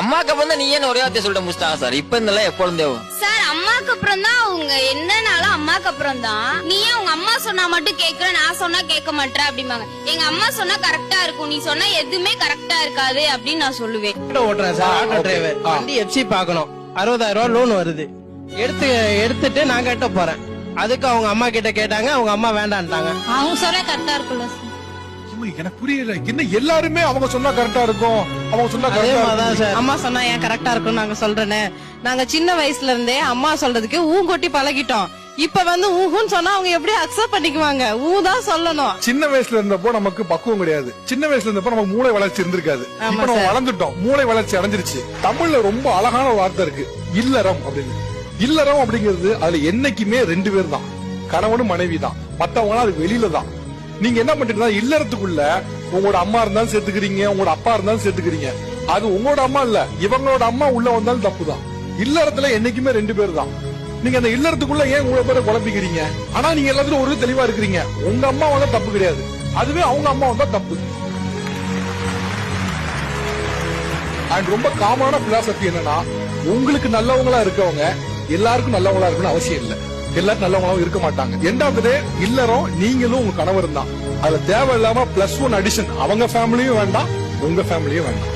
அம்மாக்கு அப்புறம் தான் நீ ஏன் ஒரே வார்த்தை சொல்லிட்டு முடிச்சிட்டாங்க சார். இப்ப இருந்தாலும் எப்பொழுதே சார் அம்மாக்கு அப்புறம் தான் அவங்க என்னன்னாலும் அம்மாக்கு அப்புறம் தான். நீ ஏன் உங்க அம்மா சொன்னா மட்டும் கேக்குற, நான் சொன்னா கேட்க மாட்டேன் அப்படிம்பாங்க. எங்க அம்மா சொன்னா கரெக்டா இருக்கும், நீ சொன்னா எதுவுமே கரெக்டா இருக்காது அப்படின்னு நான் சொல்லுவேன். ஆட்டோ ஓட்டுறேன் சார், ஆட்டோ டிரைவர். வண்டி எஃப்சி பாக்கணும், 60,000 ரூபாய் லோன் வருது. எடுத்துட்டு நான் கட்ட போறேன். அதுக்கு அவங்க அம்மா கிட்ட கேட்டாங்க, அவங்க அம்மா வேண்டான்ட்டாங்க. அவங்க சொன்னா கரெக்டா இருக்கும்ல சார். எனக்கு புரியல, என்ன எல்லாருமே அவங்க சொன்னா கரெக்டா இருக்கும், அவங்க சொன்னா சார். அம்மா சொன்னா ஏன் கரெக்டா இருக்கும் நாங்க சொல்றேன்னு. நாங்க சின்ன வயசுல இருந்தே அம்மா சொல்றதுக்கு ஊங்கொட்டி பழகிட்டோம். இப்ப ஊஹுன்னு சொன்னா அவங்க எப்படி அக்செப்ட் பண்ணிக்குவாங்க? ஊதான் சொல்லணும். சின்ன வயசுல இருந்தப்போ நமக்கு பக்குவம் கிடையாது. சின்ன வயசுல இருந்தப்போ நமக்கு மூளை வளர்ச்சி இருந்திருக்காது. இப்ப நம்ம வளர்ந்துட்டோம், மூளை வளர்ச்சி அடைஞ்சிருச்சு. தமிழ்ல ரொம்ப அழகான வார்த்தை இருக்கு, இல்லறம் அப்படின்னு. இல்லறம் அப்படிங்கிறது அதுல என்னைக்குமே 2 பேர் தான், கணவனும் மனைவி தான். மத்தவங்க அது வெளியில தான். நீங்க என்ன பண்றீங்கன்னா இல்லறத்துக்குள்ள உங்களோட அம்மா இருந்தாலும் சேர்த்துக்கிறீங்க, உங்களோட அப்பா இருந்தாலும் சேர்த்துக்கிறீங்க. அது உங்களோட அம்மா இல்ல, இவங்களோட அம்மா உள்ள வந்தாலும் தப்பு தான். இல்லறத்துல என்னைக்குமே 2 பேர் தான். நீங்க அந்த இல்லறத்துக்குள்ள ஏன் உங்களை பேரை குழப்பிக்கிறீங்க? ஆனா நீங்க எல்லாத்துலயும் ஒரு தெளிவா இருக்கிறீங்க. உங்க அம்மா வந்தா தப்பு கிடையாது, அதுவே அவங்க அம்மா வந்தா தப்பு. அண்ட் ரொம்ப காமனான பிலாசபி என்னன்னா, உங்களுக்கு நல்லவங்களா இருக்கவங்க எல்லாருக்கும் நல்லவங்களா இருக்கணும்னு அவசியம் இல்ல. எல்லாரும் நல்லவங்களாவும் இருக்க மாட்டாங்க. எண்டாவது இல்லறம் நீங்களும் உங்க கணவர் தான். அதுல தேவையில்லாம +1 அடிஷன் அவங்க ஃபேமிலியும் வேண்டாம், உங்க ஃபேமிலியும் வேண்டாம்.